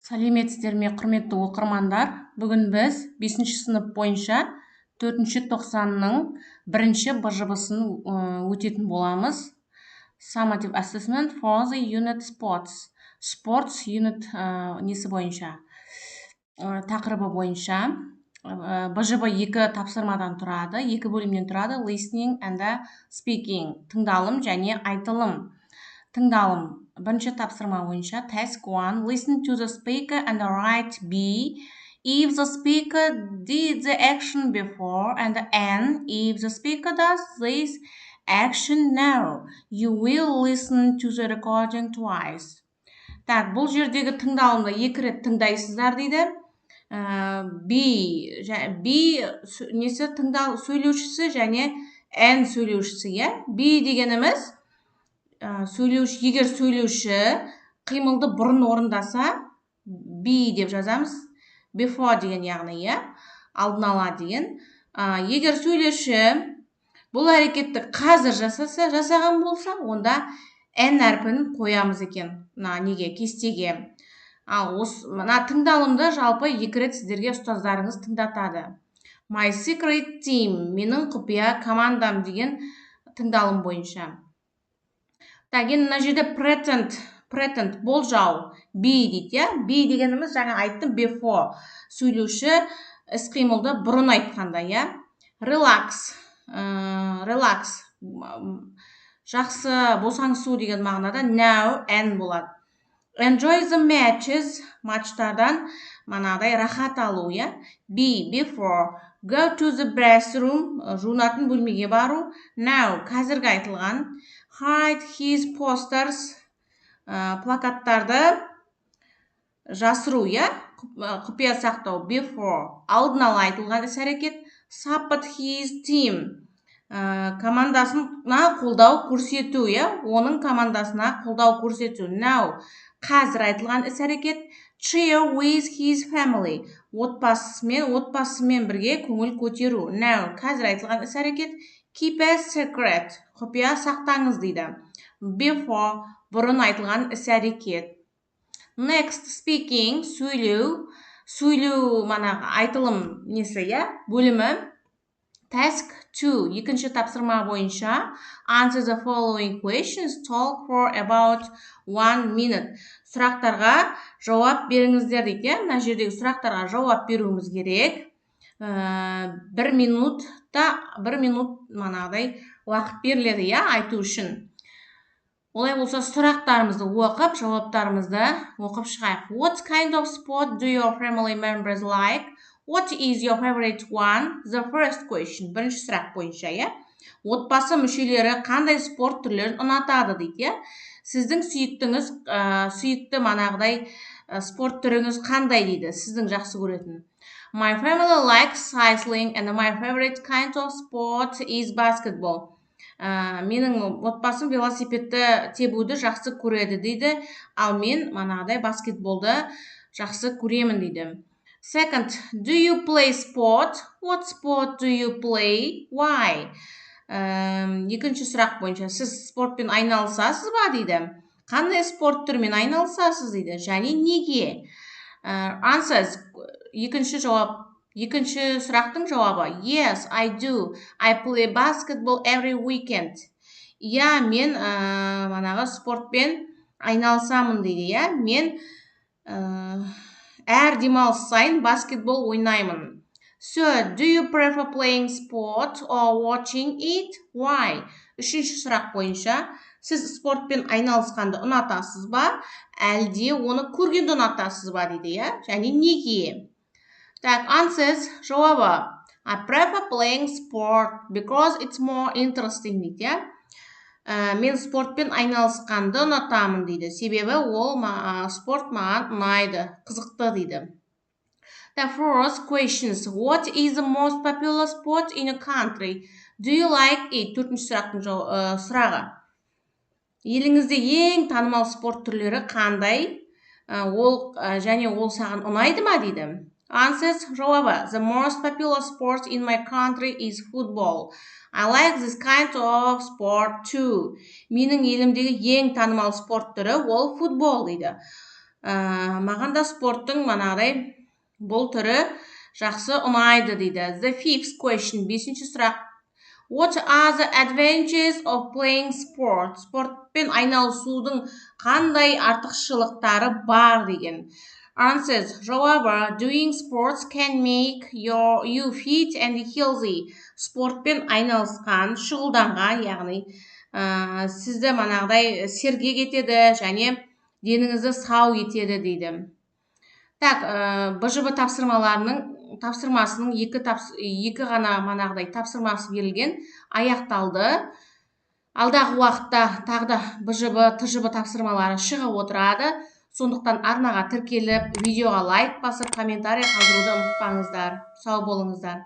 Сәлеметсіздер ме, құрметті оқырмандар. Бүгін біз 5 сынып бойынша 4 тоқсанның 1 бжб-сын өтетін боламыз. Summative assessment for the unit sports. Sports unit несі бойынша, тақырыбы бойынша. бжб 2 тапсырмадан тұрады, 2 бөлімнен тұрады. Listening and speaking. Тыңдалым және айтылым. Тыңдалым. Бірінші тапсырма бойынша task 1. Listen to the speaker and write B. If the speaker did the action before and N. If the speaker does this action now, you will listen to the recording twice. Так, бұл жердегі тыңдалымды 2 рет тыңдайсыздар дейді. B несі сөйлеушісі және N сөйлеушісі, иә? B дегеніміз егер сөйлеуші қимылды бұрын орындаса, B деп жазамыз. Before деген яғни, иә, алдын ала деген. Егер сөйлеуші бұл әрекетті қазір жасаған болса, онда N әрпін қоямыз екен. Неге? Кестеге. Мына тыңдалымды жалпы 2 рет сіздерге ұстаздарыңыз тыңдатады. My secret team, менің құпия командам деген тыңдалым бойынша. Тәген мына жерде pretend болжау, B дейді, иә? B дегеніміз жаңа айттым, before. Сөйлеуші іс-қимылды бұрын айтқанда, иә? Relax, жақсы босаңсу деген мағынада now N болады. Enjoy the matches, матчтардан манағыдай рахат алу, иә? B, before. Go to the bathroom, жуынатын бөлмеге бару. Now, қазіргі айтылған. Hide his posters, плакаттарды жасыру, иә? Құпия сақтау. Before, алдын ала айтылған іс-әрекет. Support his team, командасына қолдау көрсету, иә? Оның командасына қолдау көрсету. Now, қазір айтылған іс-әрекет. Cheer with his family, отбасымен бірге көңіл көтеру. Now, қазір айтылған іс-әрекет. Keep a secret, құпия сақтаңыз дейді. Before, бұрын айтылған іс-әрекет. Next, speaking, сөйлеу айтылым несі, иә? Бөлімі. Task 2, 2 тапсырма бойынша. Answer the following questions, talk for about 1 minute. Сұрақтарға жауап беріңіздер дейді. Мына жердегі сұрақтарға жауап беруіміз керек. 1 минут манағыдай уақыт беріледі, иә, айту үшін. Олай болса сұрақтарымызды оқып, жауаптарымызды оқып шығайық. What kind of sport do your family members like? What is your favorite one? The first question. Бірінші сұрақ бойынша, иә? Отбасы мүшелері қандай спорт түрлерін ұнатады дейді, иә? Сіздің сүйікті манағыдай спорт түріңіз қандай дейді? Сіздің жақсы көретін. My family likes cycling and my favorite kind of sport is basketball. Менің отбасым велосипедті тебуді жақсы көреді дейді, ал мен манағыдай баскетболды жақсы көремін дейді. Second, do you play sport? What sport do you play? Why? Екінші сұрақ бойынша, сіз спортпен айналысасыз ба дейді. Қандай спорт түрмен айналысасыз дейді, және неге? Answers, екінші сұрақтың жауабы. Yes, I do. I play basketball every weekend. Иә, мен манағы спортпен айналысамын дейді, иә? Мен әр демалыс сайын баскетбол ойнаймын. So, do you prefer playing sport or watching it? Why? Үшінші сұрақ бойынша, сіз спортпен айналысқанды ұнатасыз ба, әлде оны көргенді ұнатасыз ба дейді, иә? Және неге? Так, answers, жауабы. I prefer playing sport because it's more interesting дейді, иә? Мен спортпен айналысқанды ұнатамын дейді. Себебі ол спорт маған ұнайды, қызықты дейді. The first questions. What is the most popular sport in a country? Do you like it? Төртінші сұрақтың сұрағы. Еліңізде ең танымал спорт түрлері қандай? Және ол саған ұнайды ма дейді. Answers, жауабы. The most popular sport in my country is football. I like this kind of sport too. Менің елімдегі ең танымал спорт түрі ол футбол дейді. Маған да спорттың манағыдай бұл түрі жақсы ұнайды дейді. The fifth question, 5-ші сұрақ. What are the advantages of playing sport? Спортпен айналысудың қандай артықшылықтары бар деген. Answers. However, doing sports can make you fit and healthy. Спортпен айналысқан, шұғылданған, яғни сізді манағыдай сергек етеді және деніңізді сау етеді дейді. Так, БЖБ тапсырмасының екі ғана манағыдай тапсырмасы берілген, аяқталды. Алдағы уақытта тағы да БЖБ, ТЖБ тапсырмалары шығып отырады. Сондықтан арнаға тіркеліп, видеоға лайк басып, комментарий қалдыруды ұмытпаңыздар. Сау болыңыздар.